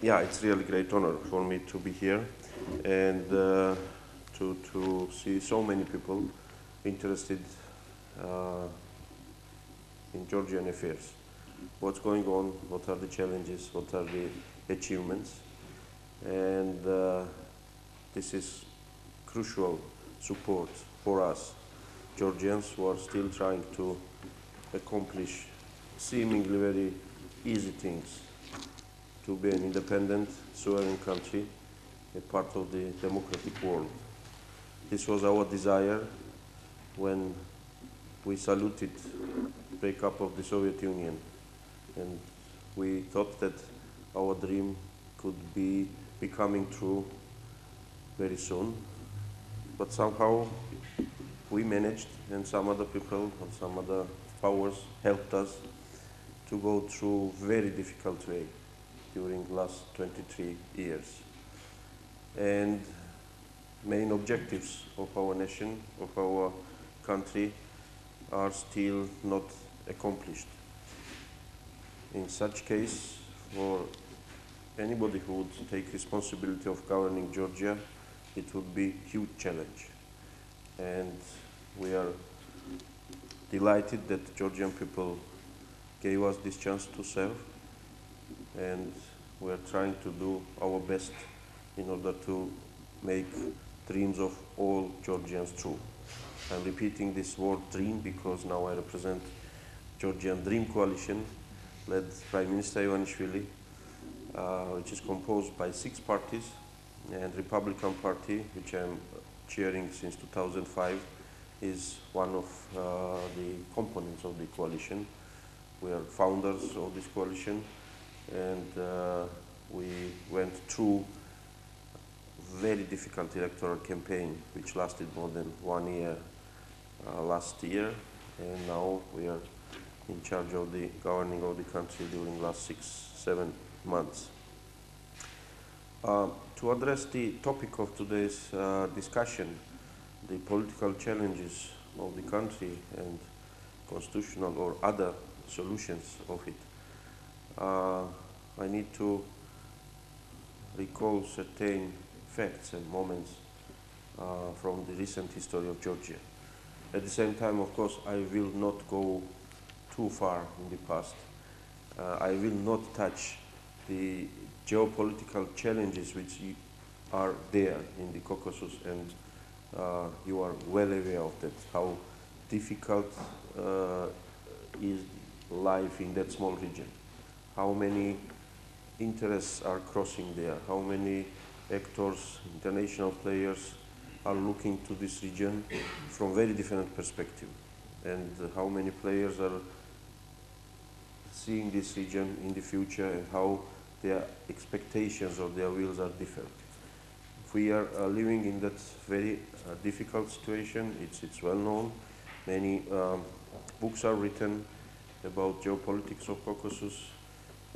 Yeah, it's really great honor for me to be here and to see so many people interested uh, in Georgian affairs. What's going on? What are the challenges? What are the achievements? And this is crucial support for us Georgians who are still trying to accomplish seemingly very easy things to be an independent, sovereign country, a part of the democratic world. This was our desire when we saluted breakup of the Soviet Union, and we thought that our dream could be becoming true very soon. But somehow we managed, and some other people and some other powers helped us to go through very difficult way during last 23 years. And main objectives of our nation, of our country, are still not accomplished. In such case, for anybody who would take responsibility of governing Georgia, it would be a huge challenge. And we are delighted that Georgian people gave us this chance to serve, and we are trying to do our best in order to make dreams of all Georgians true. I'm repeating this word dream because now I represent Georgian Dream Coalition, led Prime Minister Ivanishvili, which is composed by 6 parties, and Republican Party, which I'm chairing since 2005, is one of the components of the coalition. We are founders of this coalition, and we went through very difficult electoral campaign, which lasted more than 1 year last year, and now we are in charge of the governing of the country during last 6-7 months. To address the topic of today's discussion, the political challenges of the country and constitutional or other solutions of it, I need to recall certain facts and moments from the recent history of Georgia. At the same time, of course, I will not go too far in the past. I will not touch the geopolitical challenges which are there in the Caucasus, and you are well aware of that, how difficult is life in that small region, how many interests are crossing there, how many actors, international players are looking to this region from very different perspective, and how many players are seeing this region in the future and how their expectations or their wills are different. We are living in that very difficult situation. It's well known. Many books are written about geopolitics of Caucasus,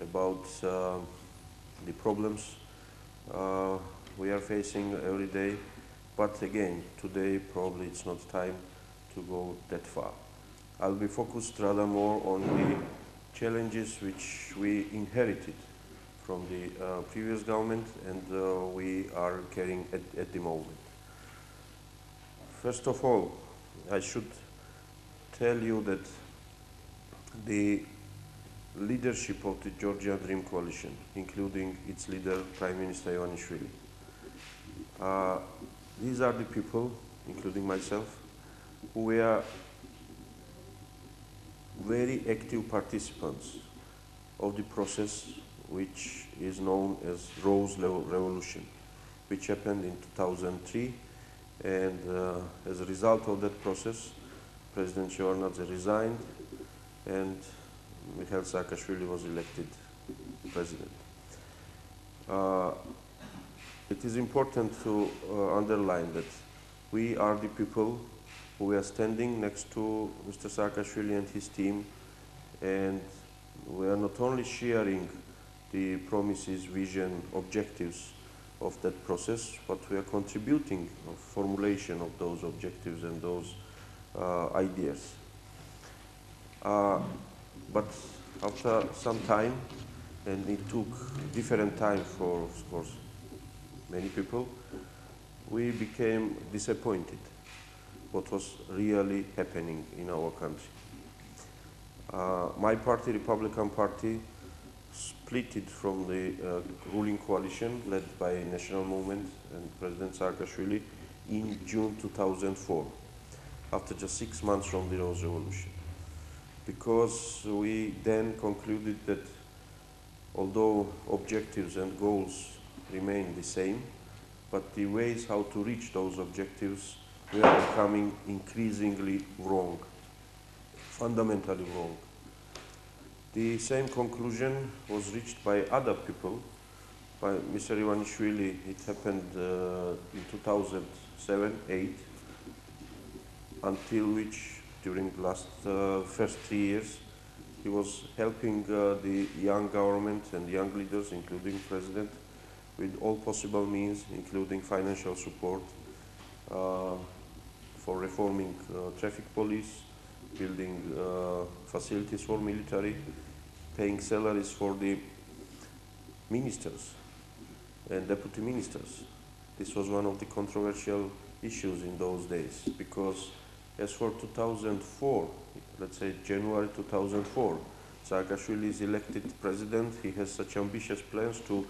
about the problems we are facing every day. But again, today probably it's not time to go that far. I'll be focused rather more on the challenges which we inherited from the previous government and we are carrying at the moment. First of all, I should tell you that the leadership of the Georgia Dream Coalition, including its leader, Prime Minister Ivanishvili, these are the people, including myself, who were very active participants of the process which is known as Rose Revolution, which happened in 2003, and as a result of that process, President Shevardnadze resigned and Mikhail Saakashvili was elected president. It is important to underline that we are the people who are standing next to Mr. Saakashvili and his team, and we are not only sharing the promises, vision, objectives of that process, but we are contributing to formulation of those objectives and those ideas. But after some time, and it took different time for many people, we became disappointed what was really happening in our country. My party, Republican Party, splitted from the ruling coalition led by National Movement and President Saakashvili in June 2004, after just 6 months from the Rose Revolution. Because we then concluded that although objectives and goals remain the same, but the ways how to reach those objectives were becoming increasingly wrong, fundamentally wrong. The same conclusion was reached by other people, by Mr. Ivanishvili. It happened in 2007-8, until which, during the last first 3 years, he was helping the young government and young leaders, including President, with all possible means, including financial support for reforming traffic police, building facilities for military, paying salaries for the ministers and deputy ministers. This was one of the controversial issues in those days, because as for 2004, let's say January 2004, Saakashvili is elected president. He has such ambitious plans to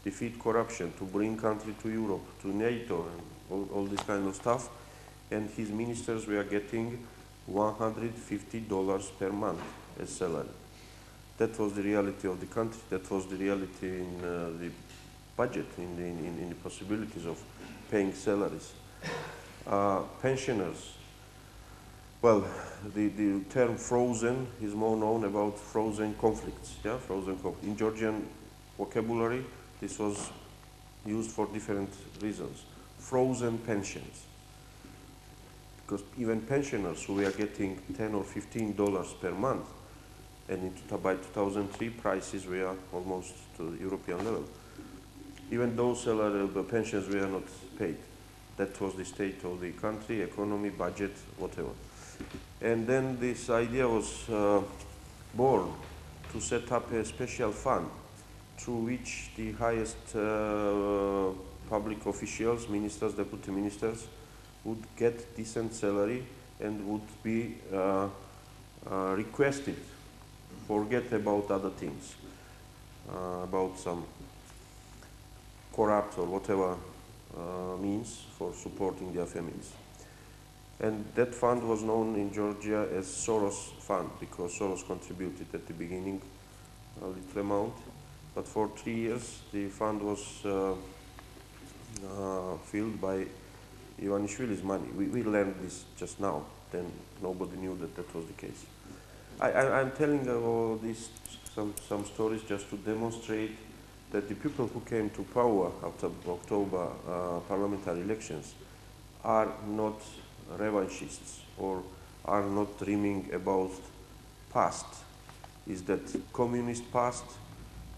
defeat corruption, to bring country to Europe, to NATO, and all this kind of stuff. And his ministers were getting $150 per month as salary. That was the reality of the country. That was the reality in the budget, in the possibilities of paying salaries. Pensioners. Well, the term frozen is more known about frozen conflicts. Yeah, frozen conflict. In Georgian vocabulary, this was used for different reasons. Frozen pensions. Because even pensioners who were getting $10 or $15 per month, and by 2003 prices were almost to the European level, even those pensions were not paid. That was the state of the country, economy, budget, whatever. And then this idea was born to set up a special fund through which the highest public officials, ministers, deputy ministers, would get decent salary and would be requested to forget about other things, about some corrupt or whatever means for supporting their families. And that fund was known in Georgia as Soros Fund, because Soros contributed at the beginning a little amount. But for 3 years, the fund was filled by Ivanishvili's money. We learned this just now. Then nobody knew that that was the case. I'm telling all these some stories just to demonstrate that the people who came to power after October parliamentary elections are not revanchists or are not dreaming about past. Is that communist past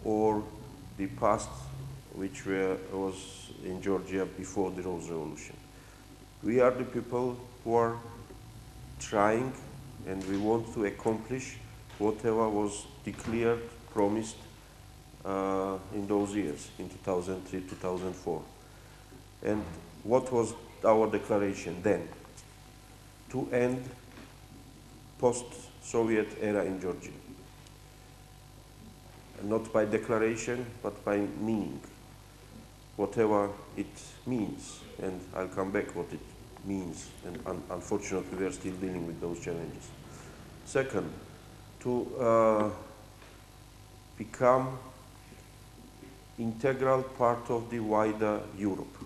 or the past which was in Georgia before the Rose Revolution? We are the people who are trying, and we want to accomplish whatever was declared, promised in those years, in 2003, 2004. And what was our declaration then? To end post-Soviet era in Georgia. Not by declaration, but by meaning. Whatever it means, and I'll come back what it means, and unfortunately we are still dealing with those challenges. Second, to become integral part of the wider Europe.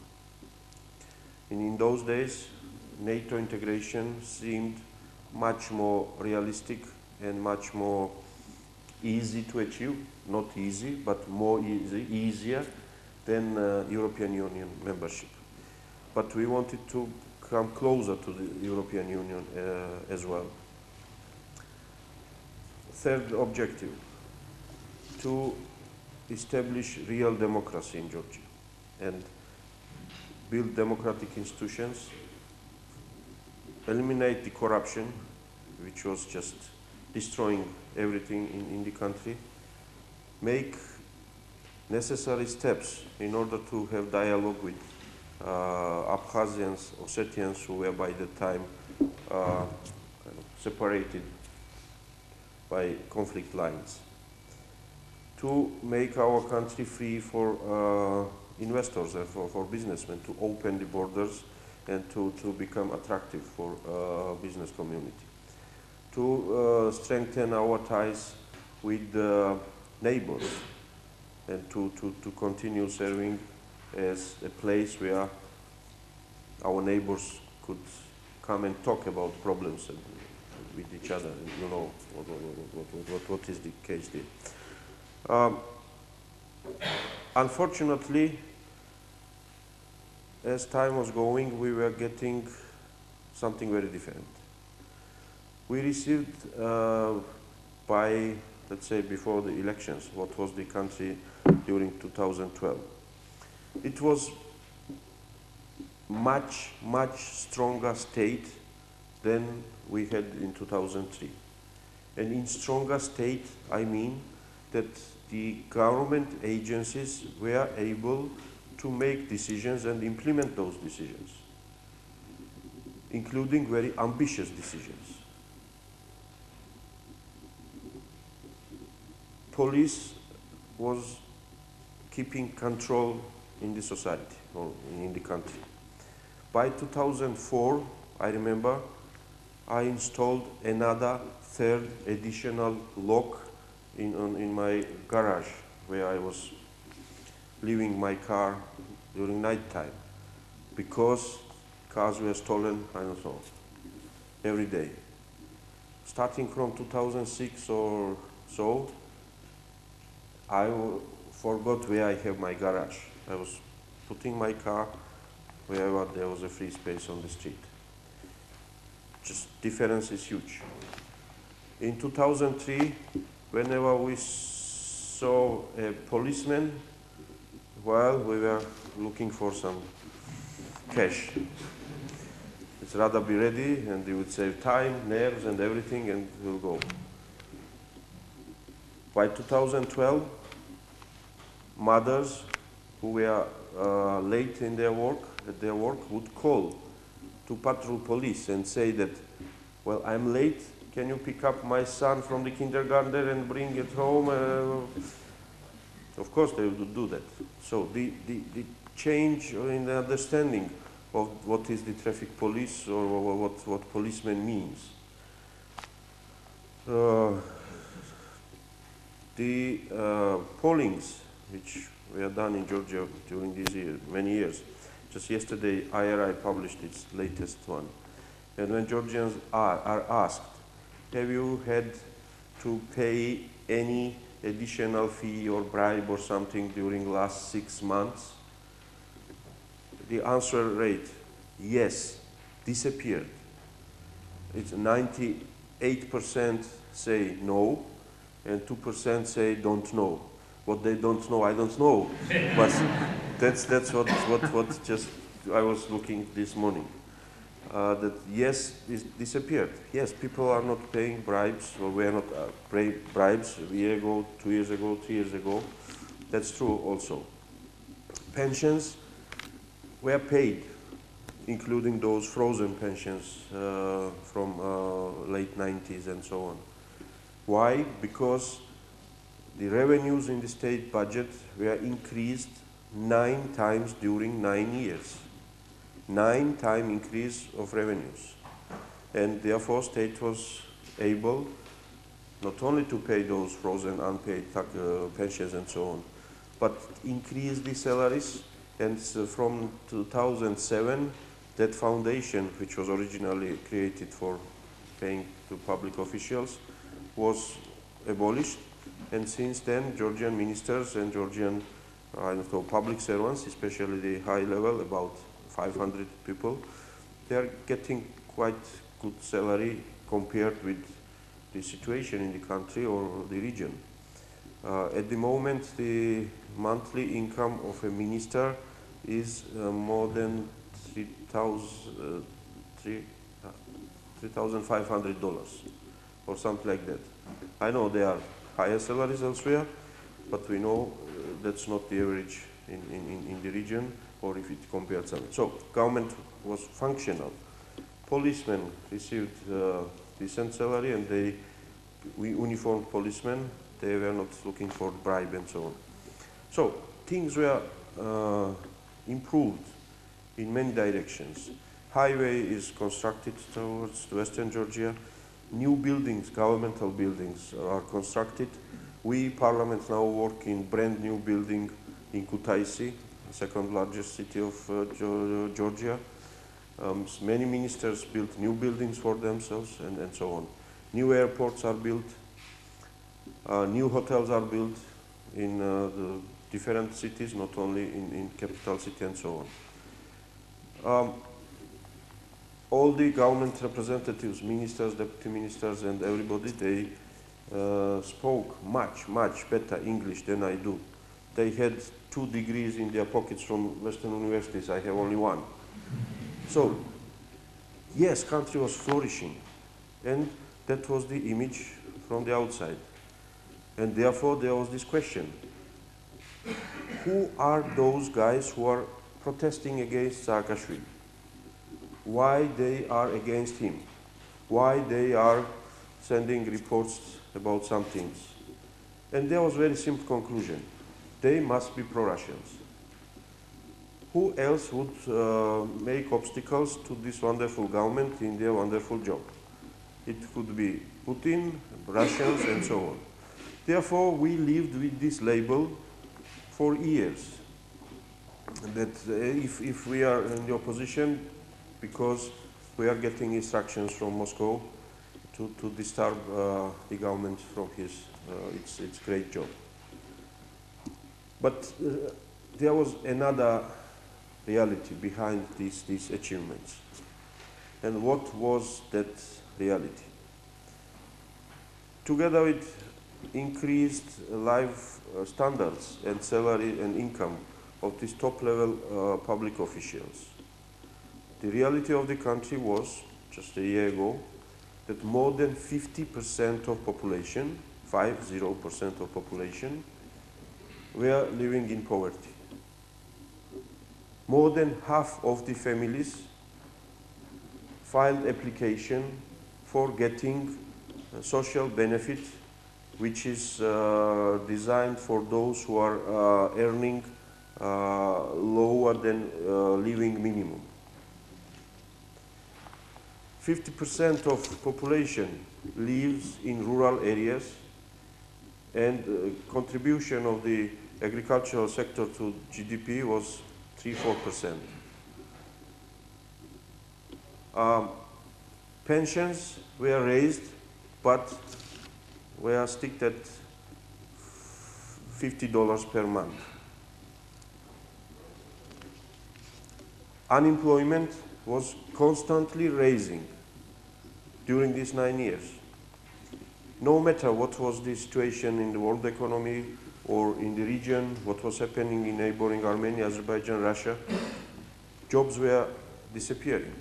And in those days, NATO integration seemed much more realistic and much more easy to achieve. Not easy, but more easier than European Union membership. But we wanted to come closer to the European Union as well. Third objective, to establish real democracy in Georgia and build democratic institutions, eliminate the corruption, which was just destroying everything in the country, make necessary steps in order to have dialogue with Abkhazians, Ossetians who were by the time kind of separated by conflict lines, to make our country free for investors and for businessmen, to open the borders and to become attractive for business community, to strengthen our ties with neighbors, and to continue serving as a place where our neighbors could come and talk about problems with each other. And you know what is the case there. Unfortunately, as time was going, we were getting something very different. We received by, let's say, before the elections, what was the country during 2012. It was much stronger state than we had in 2003. And in stronger state, I mean that the government agencies were able to make decisions and implement those decisions, including very ambitious decisions. Police was keeping control in the society or in the country. By 2004, I remember, I installed another third additional lock in my garage where I was leaving my car during night time, because cars were stolen, I don't know, every day. Starting from 2006 or so, I forgot where I have my garage. I was putting my car wherever there was a free space on the street. Just difference is huge. In 2003, whenever we saw a policeman, well, we were looking for some cash. It's rather be ready, and it would save time, nerves, and everything, and we'll go. By 2012, mothers who were late in their work, would call to patrol police and say that, well, I'm late, can you pick up my son from the kindergarten and bring it home? Of course they would do that. So the change in the understanding of what is the traffic police or what policeman means. The pollings which were done in Georgia during these many years. Just yesterday, IRI published its latest one. And when Georgians are asked, have you had to pay any additional fee or bribe or something during the last 6 months? The answer rate, yes, disappeared. It's 98% say no, and 2% say don't know. What they don't know, I don't know. But that's what just I was looking this morning. That yes, it disappeared. Yes, people are not paying bribes, or were not paying bribes a year ago, 2 years ago, 3 years ago. That's true also. Pensions were paid, including those frozen pensions from late 90s and so on. Why? Because the revenues in the state budget were increased 9 times during 9 years. 9-time increase of revenues. And therefore, state was able not only to pay those frozen unpaid pensions and so on, but increase the salaries. And from 2007, that foundation, which was originally created for paying to public officials, was abolished. And since then, Georgian ministers and Georgian public servants, especially the high level, about 500 people, they are getting quite good salary compared with the situation in the country or the region. At the moment, the monthly income of a minister is more than $3,500 or something like that. I know there are higher salaries elsewhere, but we know that's not the average in the region, or if it compared something. So government was functional. Policemen received decent salary, and we uniformed policemen. They were not looking for bribe and so on. So things were improved in many directions. Highway is constructed towards Western Georgia. New buildings, governmental buildings, are constructed. We, Parliament, now work in brand new building in Kutaisi, the second largest city of Georgia. Many ministers built new buildings for themselves, and so on. New airports are built. New hotels are built in the different cities, not only in capital city and so on. All the government representatives, ministers, deputy ministers, and everybody, they spoke much better English than I do. They had 2 degrees in their pockets from Western universities. I have only 1. So, yes, country was flourishing, and that was the image from the outside. And therefore, there was this question: who are those guys who are protesting against Saakashvili? Why they are against him? Why they are sending reports about some things? And there was a very simple conclusion: they must be pro-Russians. Who else would make obstacles to this wonderful government in their wonderful job? It could be Putin, Russians, and so on. Therefore, we lived with this label for years, that if we are in the opposition, because we are getting instructions from Moscow to disturb the government from its great job. But there was another reality behind these achievements. And what was that reality? Together with increased life standards and salary and income of these top-level public officials, the reality of the country was, just a year ago, that more than 50% of population, 50% of population, were living in poverty. More than half of the families filed application for getting social benefit, which is designed for those who are earning lower than living minimum. 50% of population lives in rural areas, and contribution of the agricultural sector to GDP was 3–4%. Pensions were raised, but were sticked at $50 per month. Unemployment was constantly rising during these 9 years. No matter what was the situation in the world economy or in the region, what was happening in neighboring Armenia, Azerbaijan, Russia, jobs were disappearing.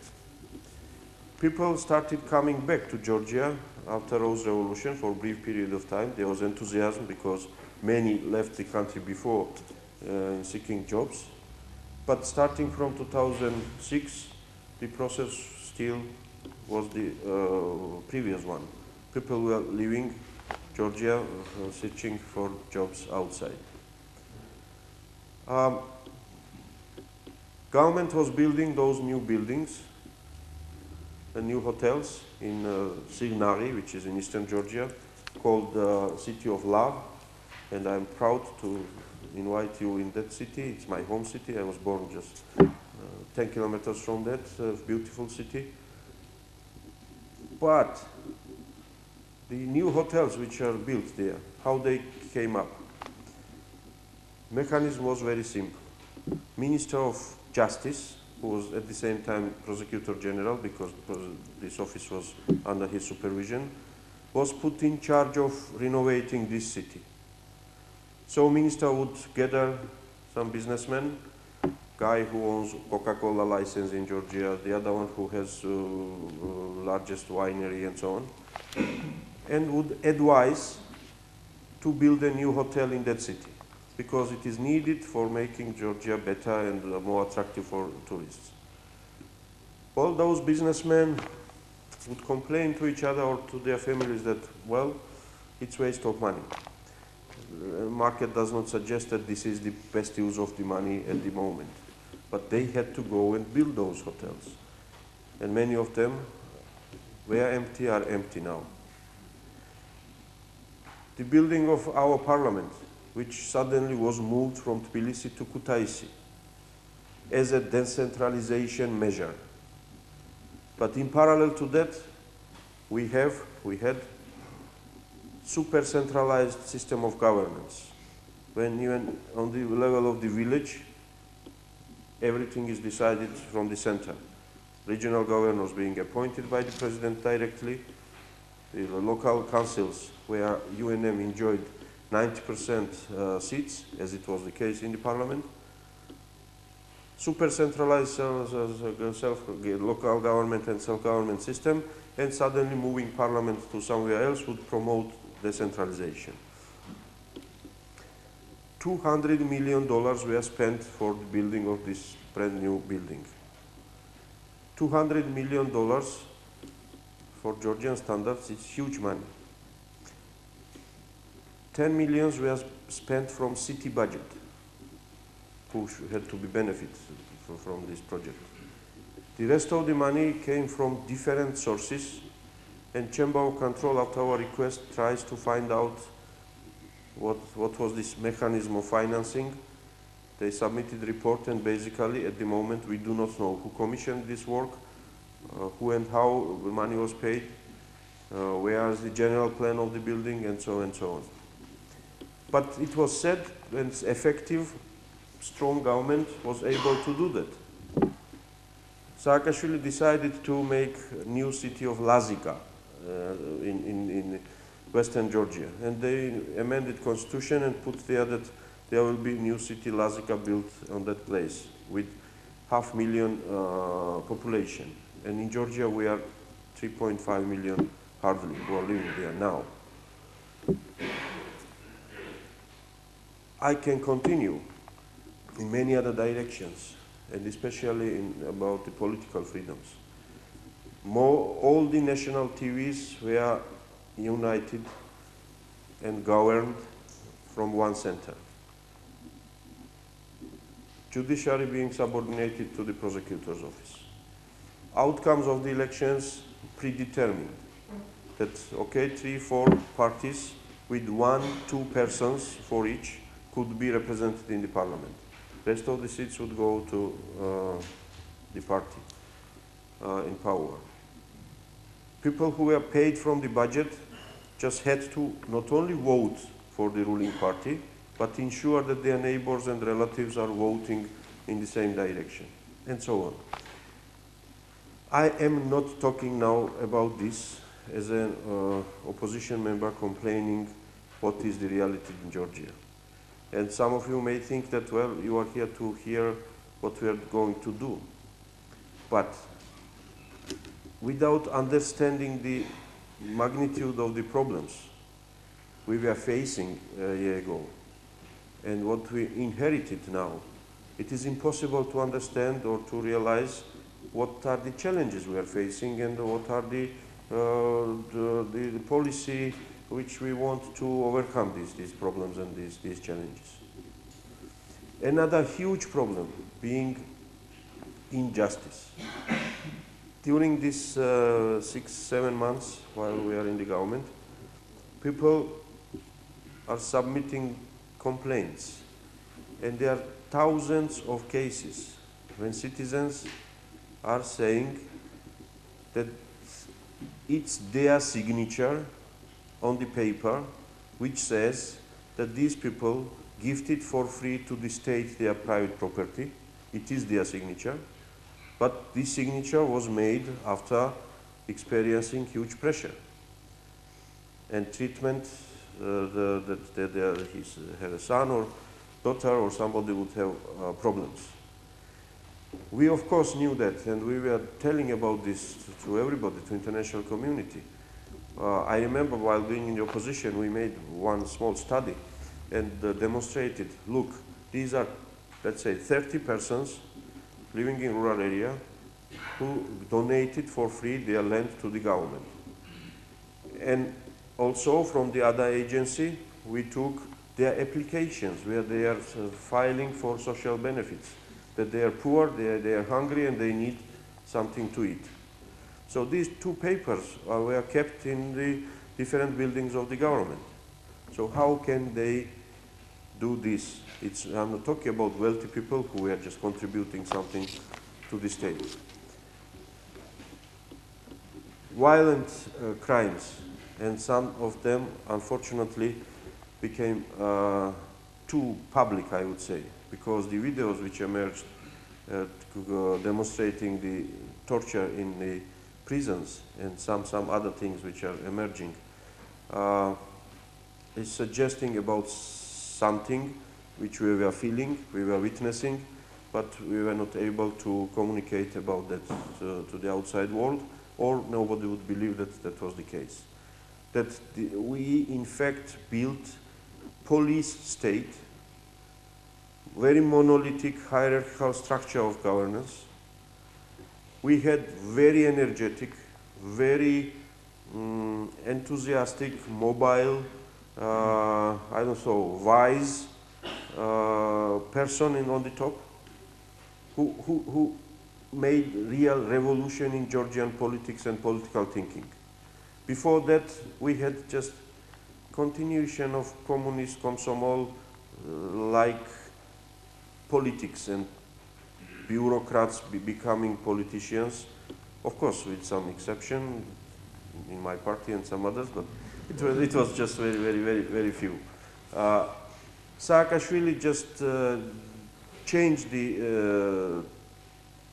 People started coming back to Georgia after Rose Revolution for a brief period of time. There was enthusiasm because many left the country before seeking jobs. But starting from 2006, the process still was the previous one. People were leaving Georgia, searching for jobs outside. Government was building those new buildings, the new hotels in Signari, which is in eastern Georgia, called City of Love, and I'm proud to invite you in that city. It's my home city. I was born just 10 kilometers from that beautiful city. But the new hotels which are built there, how they came up? Mechanism was very simple. Minister of Justice, who was at the same time Prosecutor General, because this office was under his supervision, was put in charge of renovating this city. So minister would gather some businessmen, guy who owns Coca-Cola license in Georgia, the other one who has largest winery and so on, and would advise to build a new hotel in that city. because it is needed for making Georgia better and more attractive for tourists. All those businessmen would complain to each other or to their families that, well, it's waste of money. The market does not suggest that this is the best use of the money at the moment. But they had to go and build those hotels. And many of them were empty, are empty now. The building of our parliament, which suddenly was moved from Tbilisi to Kutaisi as a decentralization measure. But in parallel to that, we had super centralized system of governance. When even on the level of the village, everything is decided from the center. Regional governors being appointed by the president directly, the local councils where UNM enjoyed 90% seats, as it was the case in the parliament. Super centralized local government and self-government system, and suddenly moving parliament to somewhere else would promote decentralization. $200 million were spent for the building of this brand new building. $200 million for Georgian standards is huge money. 10 million were spent from city budget, who had to be benefited from this project. The rest of the money came from different sources, and Chamber of Control, after our request, tries to find out what was this mechanism of financing. They submitted a report, and basically, at the moment, we do not know who commissioned this work, who and how the money was paid, where is the general plan of the building, and so on and so on. But it was said, when effective, strong government was able to do that. Saakashvili decided to make a new city of Lazika in western Georgia. And they amended constitution and put there that there will be a new city, Lazika, built on that place with 500,000 population. And in Georgia, we are 3.5 million hardly who are living there now. I can continue in many other directions, and especially about the political freedoms. All the national TVs were united and governed from one center. Judiciary being subordinated to the prosecutor's office. Outcomes of the elections predetermined. That, okay, 3-4 parties with 1-2 persons for each could be represented in the parliament. Rest of the seats would go to the party in power. People who were paid from the budget just had to not only vote for the ruling party, but ensure that their neighbors and relatives are voting in the same direction, and so on. I am not talking now about this as an opposition member complaining what is the reality in Georgia. And some of you may think that, well, you are here to hear what we are going to do. But without understanding the magnitude of the problems we were facing a year ago and what we inherited now, it is impossible to understand or to realize what are the challenges we are facing and what are the policy which we want to overcome these problems and these challenges. Another huge problem being injustice. During these 6-7 months while we are in the government, people are submitting complaints, and there are thousands of cases when citizens are saying that it's their signature on the paper which says that these people gifted for free to the state their private property. It is their signature, but this signature was made after experiencing huge pressure and treatment that her son or daughter or somebody would have problems. We of course knew that, and we were telling about this to everybody, to international community. I remember while being in the opposition, we made one small study and demonstrated, look, these are, let's say, 30 persons living in rural area who donated for free their land to the government. And also from the other agency, we took their applications where they are filing for social benefits, that they are poor, they are hungry, and they need something to eat. So these two papers were kept in the different buildings of the government. So how can they do this? I'm not talking about wealthy people who are just contributing something to the state. Violent crimes, and some of them, unfortunately, became too public, I would say, because the videos which emerged demonstrating the torture in the prisons and some other things which are emerging is suggesting about something which we were feeling, we were witnessing, but we were not able to communicate about that to the outside world, or nobody would believe that that was the case. That we, in fact, built police state, very monolithic hierarchical structure of governance. We had very energetic, very enthusiastic, mobile, I don't know, wise person on the top who made real revolution in Georgian politics and political thinking. Before that, we had just continuation of communist, Komsomol, like politics and bureaucrats becoming politicians, of course with some exception in my party and some others, but it was just very few. Saakashvili just changed the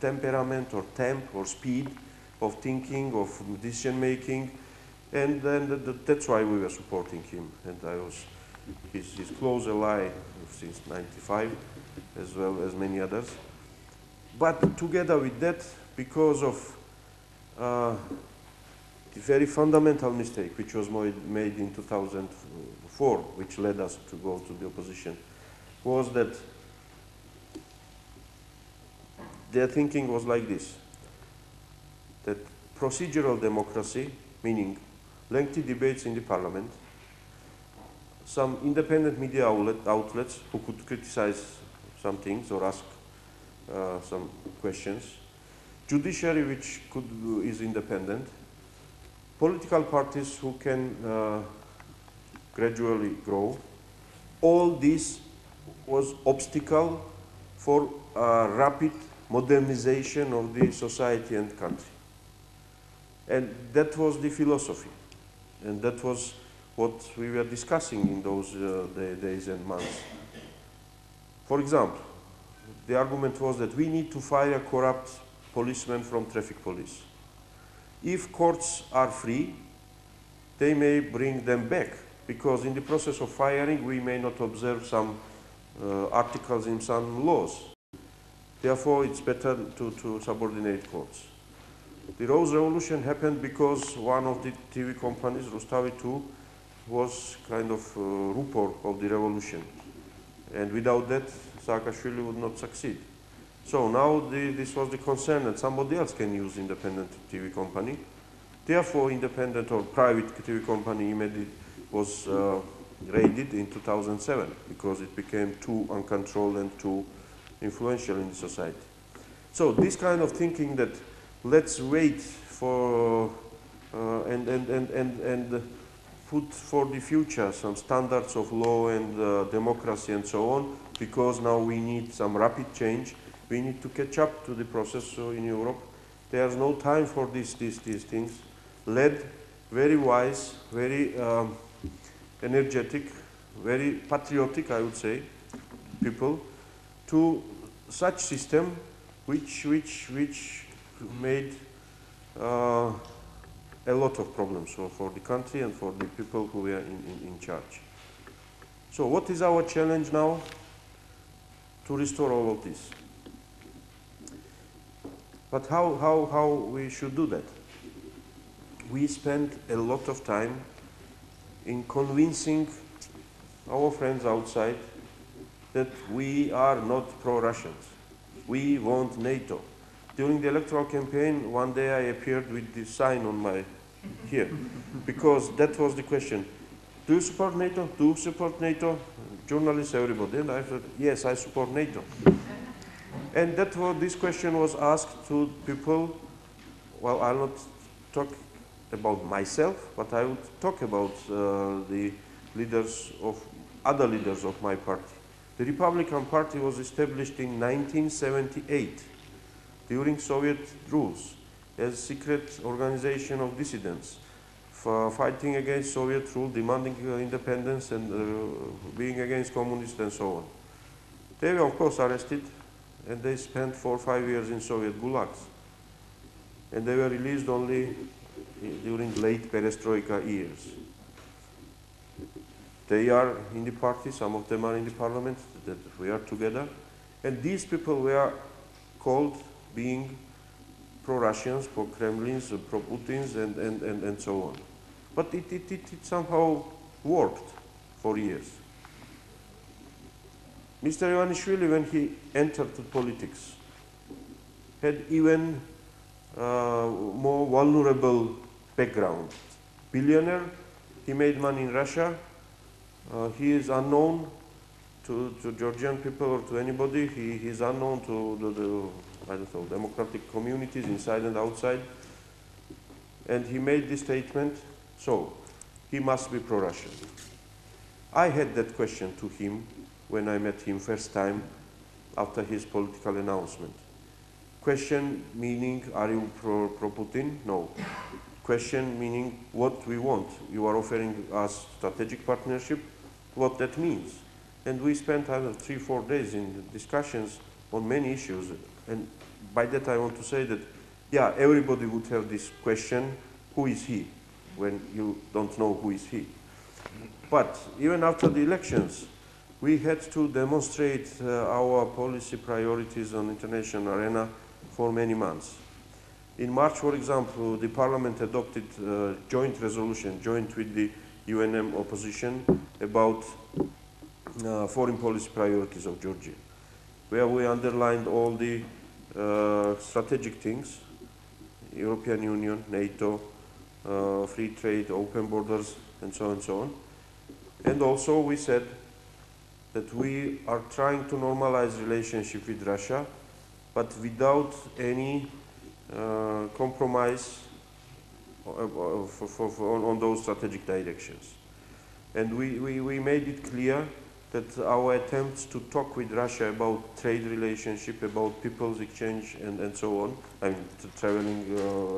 temperament or temp or speed of thinking, of decision making, and then that's why we were supporting him. And I was his close ally since '95, as well as many others. But together with that, because of the very fundamental mistake which was made in 2004, which led us to go to the opposition, was that their thinking was like this, that procedural democracy, meaning lengthy debates in the parliament, some independent media outlets who could criticize some things or ask some questions, judiciary which is independent, political parties who can gradually grow. All this was obstacle for rapid modernization of the society and country. And that was the philosophy. And that was what we were discussing in those days and months. For example, the argument was that we need to fire corrupt policemen from traffic police. If courts are free, they may bring them back, because in the process of firing, we may not observe some articles in some laws. Therefore, it's better to subordinate courts. The Rose Revolution happened because one of the TV companies, Rustavi 2, was kind of rupor of the revolution. And without that, Saakashvili would not succeed. So now this was the concern that somebody else can use independent TV company. Therefore, independent or private TV company immediately was raided in 2007, because it became too uncontrolled and too influential in the society. So this kind of thinking that let's wait for and put for the future some standards of law and democracy and so on, because now we need some rapid change. We need to catch up to the process in Europe. There's no time for these things. Led, very wise, very energetic, very patriotic, I would say, people, to such system which made a lot of problems for the country and for the people who were in charge. So what is our challenge now? To restore all of this. But how we should do that? We spent a lot of time in convincing our friends outside that we are not pro-Russians. We want NATO. During the electoral campaign, one day I appeared with this sign on my here, because that was the question. Do you support NATO? Do you support NATO? Journalists, everybody. And I said, yes, I support NATO. And this question was asked to people. Well, I'll not talk about myself, but I would talk about the other leaders of my party. The Republican Party was established in 1978 during Soviet rules as a secret organization of dissidents for fighting against Soviet rule, demanding independence, and being against communists and so on. They were, of course, arrested, and they spent 4 or 5 years in Soviet gulags. And they were released only during late perestroika years. They are in the party, some of them are in the parliament, that we are together. And these people were called being pro-Russians, pro-Kremlins, pro-Putins, and so on. But it somehow worked for years. Mr. Ivanishvili, when he entered to politics, had even more vulnerable background. Billionaire, he made money in Russia. He is unknown to Georgian people or to anybody. He is unknown to the I don't know, democratic communities inside and outside. And he made this statement, so he must be pro-Russian. I had that question to him when I met him first time after his political announcement. Question meaning, are you pro-Putin? No. Question meaning, what we want. You are offering us strategic partnership, what that means. And we spent, I don't know, 3 or 4 days in discussions on many issues. And by that I want to say that, yeah, everybody would have this question, who is he? When you don't know who is he. But even after the elections, we had to demonstrate our policy priorities on international arena for many months. In March, for example, the Parliament adopted a joint resolution, joint with the UNM opposition, about foreign policy priorities of Georgia, where we underlined all the strategic things, European Union, NATO, free trade, open borders, and so on and so on. And also we said that we are trying to normalize relationship with Russia, but without any compromise on those strategic directions. And we made it clear that our attempts to talk with Russia about trade relationship, about people's exchange and so on, and traveling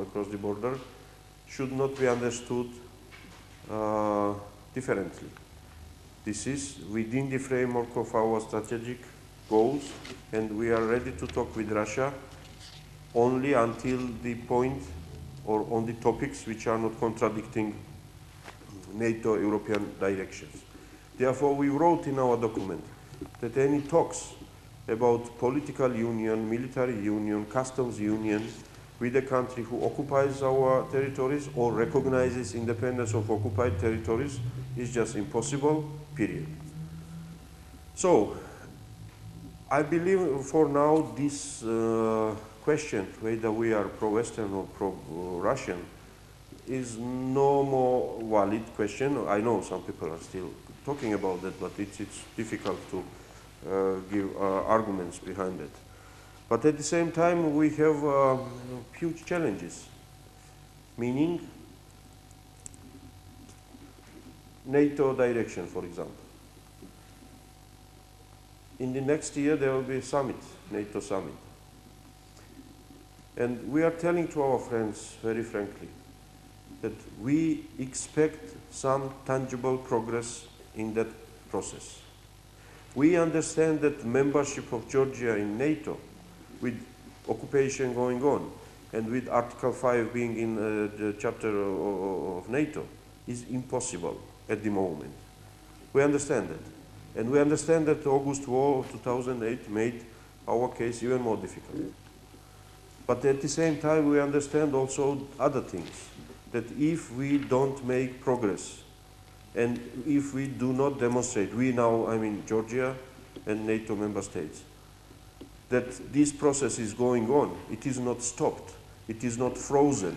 across the border, should not be understood differently. This is within the framework of our strategic goals, and we are ready to talk with Russia only until the point or on the topics which are not contradicting NATO-European directions. Therefore, we wrote in our document that any talks about political union, military union, customs union with a country who occupies our territories or recognizes independence of occupied territories is just impossible, period. So, I believe for now this question, whether we are pro-Western or pro-Russian, is no more valid question. I know some people are still talking about that, but it's difficult to give arguments behind it. But at the same time, we have huge challenges, meaning NATO direction, for example. In the next year, there will be a summit, NATO summit. And we are telling to our friends, very frankly, that we expect some tangible progress in that process. We understand that membership of Georgia in NATO, with occupation going on, and with Article 5 being in the chapter of NATO, is impossible at the moment. We understand that. And we understand that the August war of 2008 made our case even more difficult. But at the same time, we understand also other things, that if we don't make progress And if we do not demonstrate, we now, I mean Georgia and NATO member states, that this process is going on, it is not stopped, it is not frozen.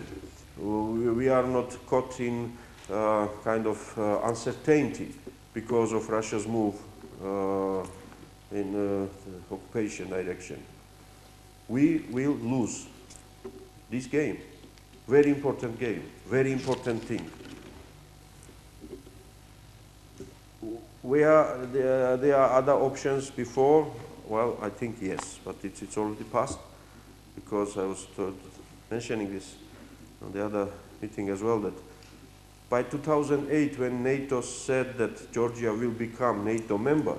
We are not caught in kind of uncertainty because of Russia's move in the occupation direction. We will lose this game. Very important game, very important thing. There are other options before. Well, I think yes, but it's already passed, because I was mentioning this on the other meeting as well, that by 2008, when NATO said that Georgia will become NATO member,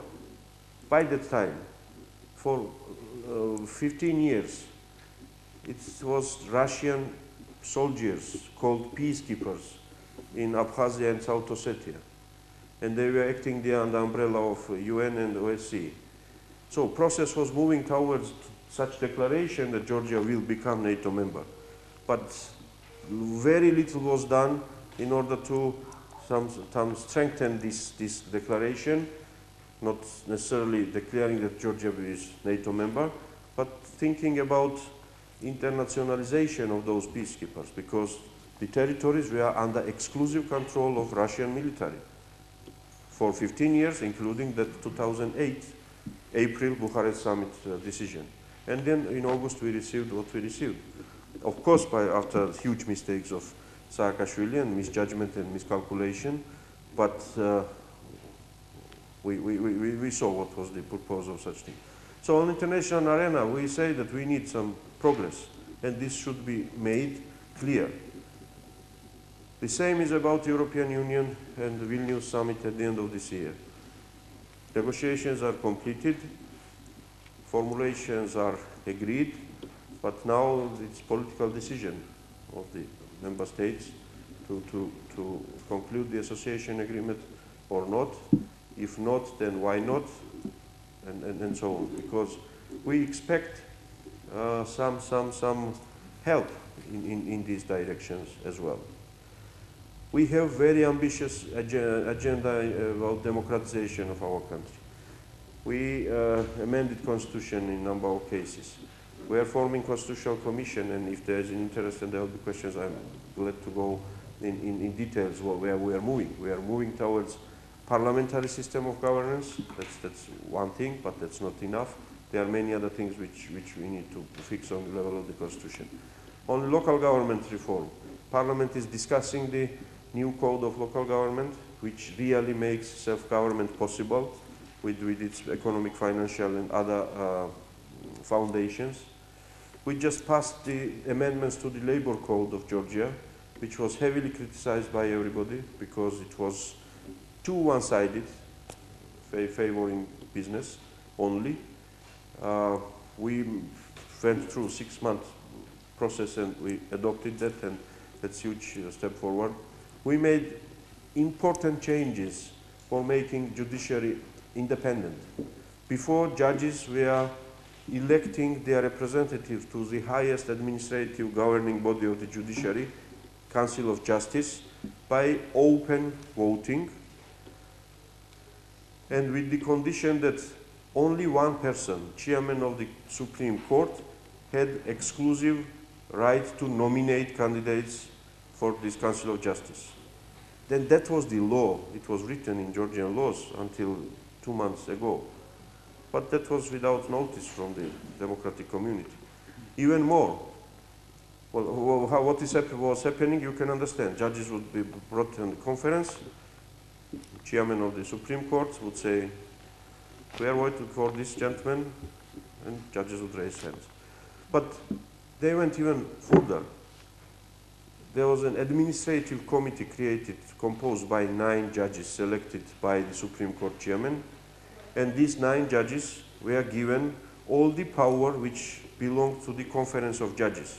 by that time, for 15 years, it was Russian soldiers called peacekeepers in Abkhazia and South Ossetia, and they were acting there under the umbrella of UN and OSCE. So process was moving towards such declaration that Georgia will become NATO member. But very little was done in order to strengthen this declaration, not necessarily declaring that Georgia is NATO member, but thinking about internationalization of those peacekeepers, because the territories were under exclusive control of Russian military for 15 years, including the 2008 April Bucharest summit decision. And then in August we received what we received. Of course, after huge mistakes of Saakashvili and misjudgment and miscalculation, but we saw what was the purpose of such thing. So on international arena, we say that we need some progress, and this should be made clear. The same is about the European Union and the Vilnius summit at the end of this year. Negotiations are completed, formulations are agreed, but now it's political decision of the member states to conclude the association agreement or not. If not, then why not? And so on. Because we expect some help in these directions as well. We have very ambitious agenda about democratization of our country. We amended constitution in a number of cases. We are forming constitutional commission, and if there is an interest and there will be questions, I'm glad to go in details where we are moving. We are moving towards parliamentary system of governance. That's one thing, but that's not enough. There are many other things which we need to fix on the level of the constitution. On local government reform, Parliament is discussing the new code of local government, which really makes self-government possible with its economic, financial, and other foundations. We just passed the amendments to the labor code of Georgia, which was heavily criticized by everybody because it was too one-sided, favoring business only. We went through a 6-month process and we adopted that, and that's a huge step forward. We made important changes for making judiciary independent. Before, judges were electing their representatives to the highest administrative governing body of the judiciary, Council of Justice, by open voting, and with the condition that only one person, chairman of the Supreme Court, had exclusive right to nominate candidates for this Council of Justice. Then that was the law. It was written in Georgian laws until 2 months ago. But that was without notice from the democratic community. Even more, well, what was happening, you can understand. Judges would be brought in the conference. Chairman of the Supreme Court would say, we are waiting for this gentleman, and judges would raise hands. But they went even further. There was an administrative committee created, composed by 9 judges selected by the Supreme Court chairman, and these 9 judges were given all the power which belonged to the Conference of Judges.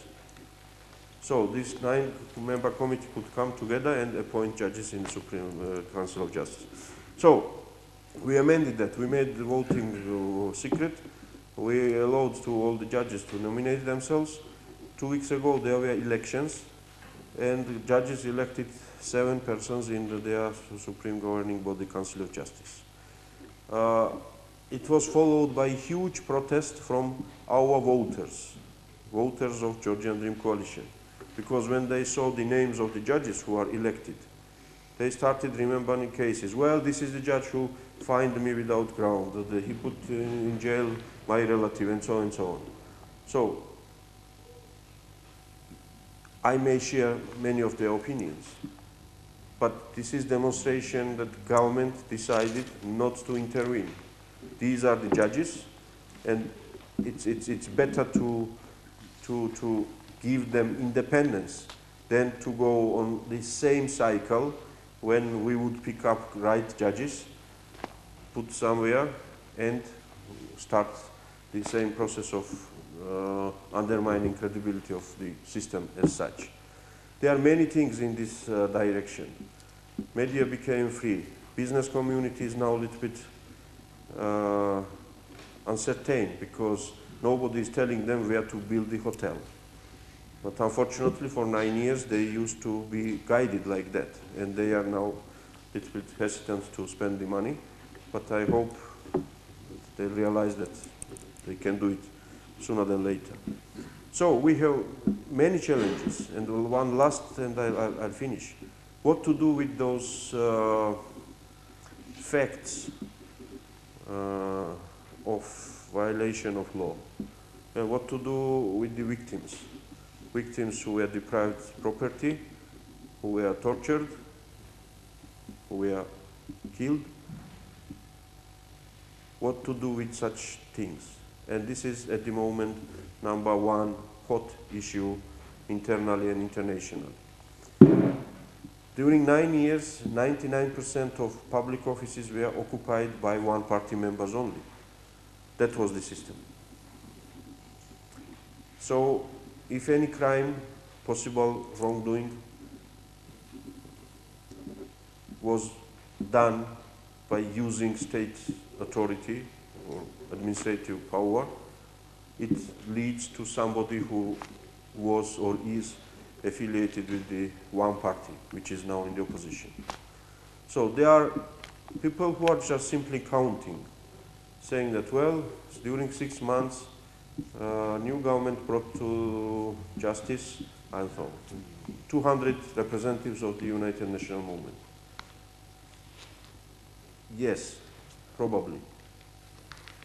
So this 9-member committee could come together and appoint judges in the Supreme Council of Justice. So we amended that. We made the voting secret. We allowed to all the judges to nominate themselves. 2 weeks ago there were elections, and the judges elected 7 persons in their Supreme Governing Body, Council of Justice. It was followed by huge protest from our voters of Georgian Dream Coalition, because when they saw the names of the judges who are elected, they started remembering cases. Well, this is the judge who fined me without ground, that he put in jail my relative, and so on and so on. So, I may share many of their opinions, but this is demonstration that government decided not to intervene. These are the judges, and it's better to give them independence than to go on the same cycle when we would pick up right judges, put somewhere, and start the same process of undermining credibility of the system as such. There are many things in this direction. Media became free. Business community is now a little bit uncertain because nobody is telling them where to build the hotel. But unfortunately, for 9 years, they used to be guided like that, and they are now a little bit hesitant to spend the money. But I hope they realize that they can do it sooner than later. So we have many challenges, and one last, and I'll finish. What to do with those facts of violation of law? And what to do with the victims? Victims who were deprived property, who were tortured, who were killed. What to do with such things? And this is at the moment #1 hot issue internally and internationally. During 9 years, 99% of public offices were occupied by one-party members only. That was the system. So, if any crime, possible wrongdoing, was done by using state authority or administrative power, it leads to somebody who was or is affiliated with the one party, which is now in the opposition. So there are people who are just simply counting, saying that, well, during 6 months, new government brought to justice, I don't know, 200 representatives of the United National Movement. Yes, probably.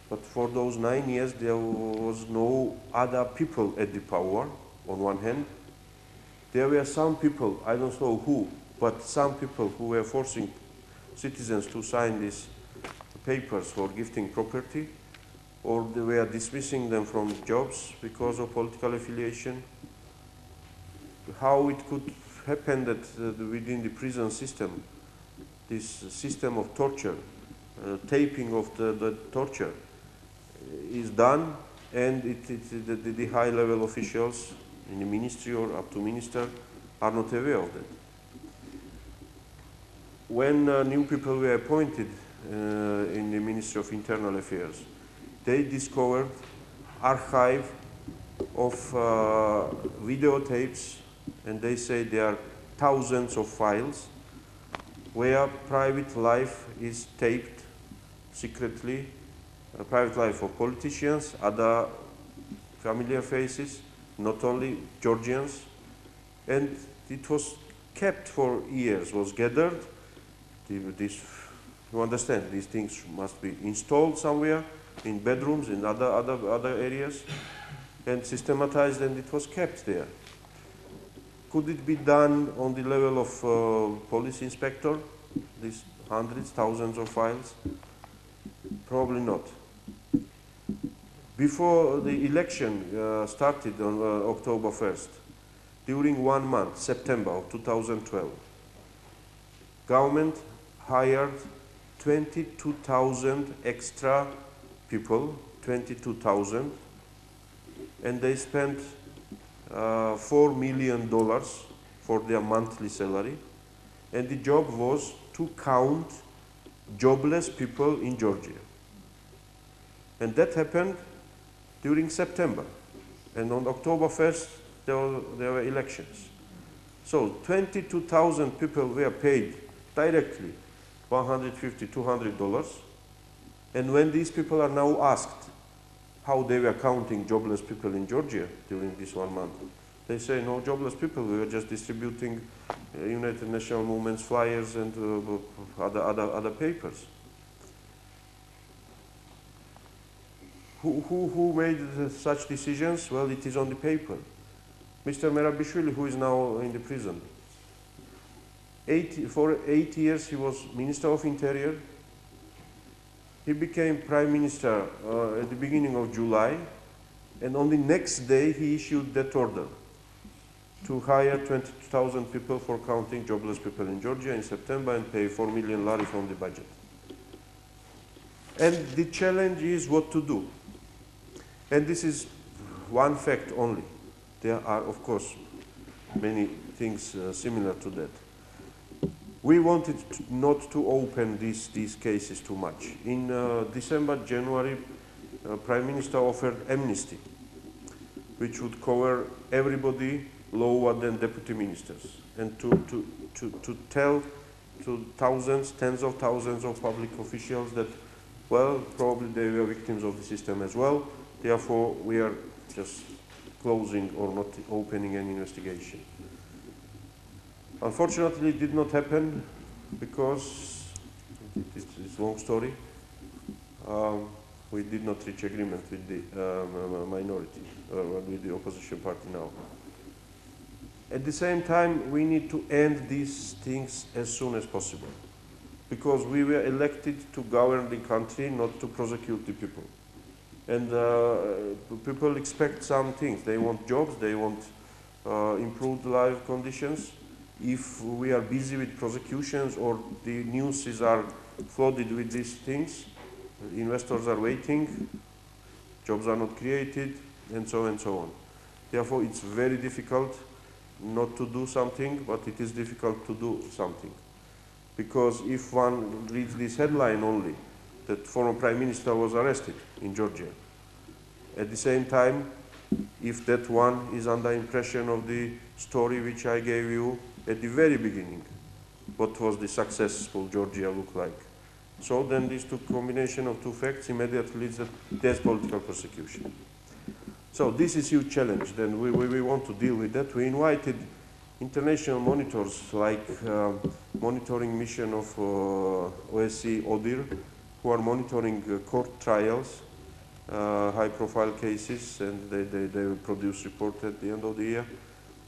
But for those 9 years, there was no other people at the power, on one hand. There were some people, I don't know who, but some people who were forcing citizens to sign these papers for gifting property, or they were dismissing them from jobs because of political affiliation. How it could happen that within the prison system, this system of torture, taping of the torture is done, and the high-level officials in the ministry or up to minister are not aware of that. When new people were appointed in the Ministry of Internal Affairs, they discovered archive of videotapes, and they say there are thousands of files where private life is taped secretly, private life of politicians, other familiar faces, not only Georgians, and it was kept for years, was gathered. You understand, these things must be installed somewhere, in bedrooms, in other areas, and systematized, and it was kept there. Could it be done on the level of police inspector, these hundreds, thousands of files? Probably not. Before the election started on October 1st, during 1 month, September of 2012, government hired 22,000 extra people, 22,000, and they spent $4 million for their monthly salary, and the job was to count jobless people in Georgia. And that happened during September, and on October 1st there were elections. So 22,000 people were paid directly $150, $200. And when these people are now asked how they were counting jobless people in Georgia during this 1 month, they say no jobless people, we were just distributing United Nations Movements flyers and other papers. Who made such decisions? Well, it is on the paper. Mr. Merabishvili, who is now in the prison. For 8 years he was Minister of Interior. He became Prime Minister at the beginning of July, and on the next day he issued that order to hire 20,000 people for counting jobless people in Georgia in September and pay 4 million lari from the budget. And the challenge is what to do. And this is one fact only. There are, of course, many things similar to that. We wanted not to open these cases too much. In December, January, Prime Minister offered amnesty, which would cover everybody lower than deputy ministers, and to tell to thousands, tens of thousands of public officials that, well, probably they were victims of the system as well, therefore we are just closing or not opening any investigation. Unfortunately, it did not happen because, it's a long story, we did not reach agreement with the minority, with the opposition party now. At the same time, we need to end these things as soon as possible, because we were elected to govern the country, not to prosecute the people. And people expect some things. They want jobs, they want improved life conditions. If we are busy with prosecutions or the news are flooded with these things, investors are waiting, jobs are not created, and so on. Therefore, it's very difficult not to do something, but it is difficult to do something. Because if one reads this headline only, that former Prime Minister was arrested in Georgia, at the same time, if that one is under impression of the story which I gave you at the very beginning, what was the successful Georgia look like? So then this combination of two facts immediately leads that there's political persecution. So this is a huge challenge. Then we want to deal with that. We invited international monitors like monitoring mission of OSCE ODIHR, who are monitoring court trials, high-profile cases, and they will produce report at the end of the year.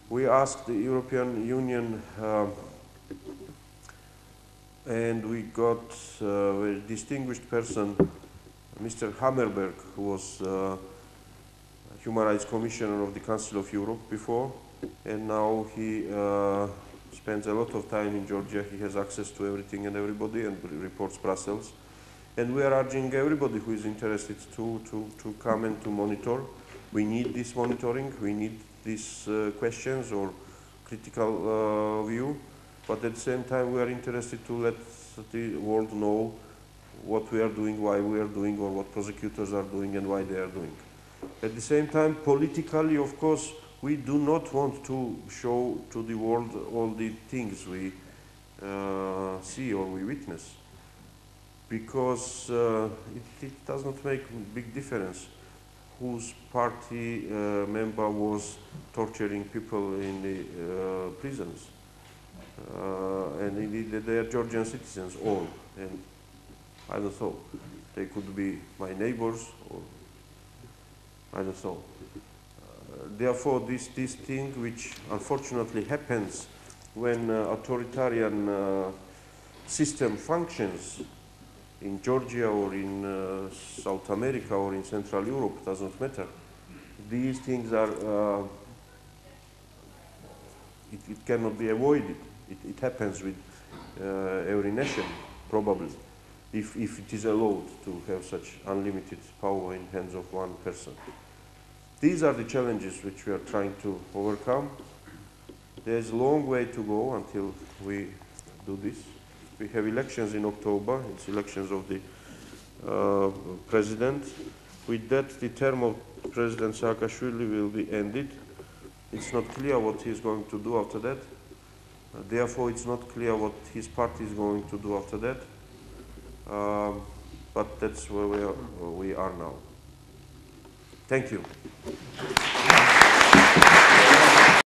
We asked the European Union, and we got a very distinguished person, Mr. Hammerberg, who was Human Rights Commissioner of the Council of Europe before, and now he spends a lot of time in Georgia. He has access to everything and everybody and reports Brussels. And we are urging everybody who is interested to come and to monitor. We need this monitoring, we need these questions or critical view, but at the same time we are interested to let the world know what we are doing, why we are doing, or what prosecutors are doing and why they are doing. At the same time, politically, of course, we do not want to show to the world all the things we see or we witness, because it does not make a big difference whose party member was torturing people in the prisons. And indeed, they are Georgian citizens, all. And I don't know, they could be my neighbors, or I don't know. Therefore, this thing, which unfortunately happens when authoritarian system functions in Georgia or in South America or in Central Europe, doesn't matter. These things are, it cannot be avoided. It happens with every nation, probably, if it is allowed to have such unlimited power in hands of one person. These are the challenges which we are trying to overcome. There's a long way to go until we do this. We have elections in October. It's elections of the president. With that, the term of President Saakashvili will be ended. It's not clear what he is going to do after that. Therefore, it's not clear what his party is going to do after that. But that's where we are now. Thank you.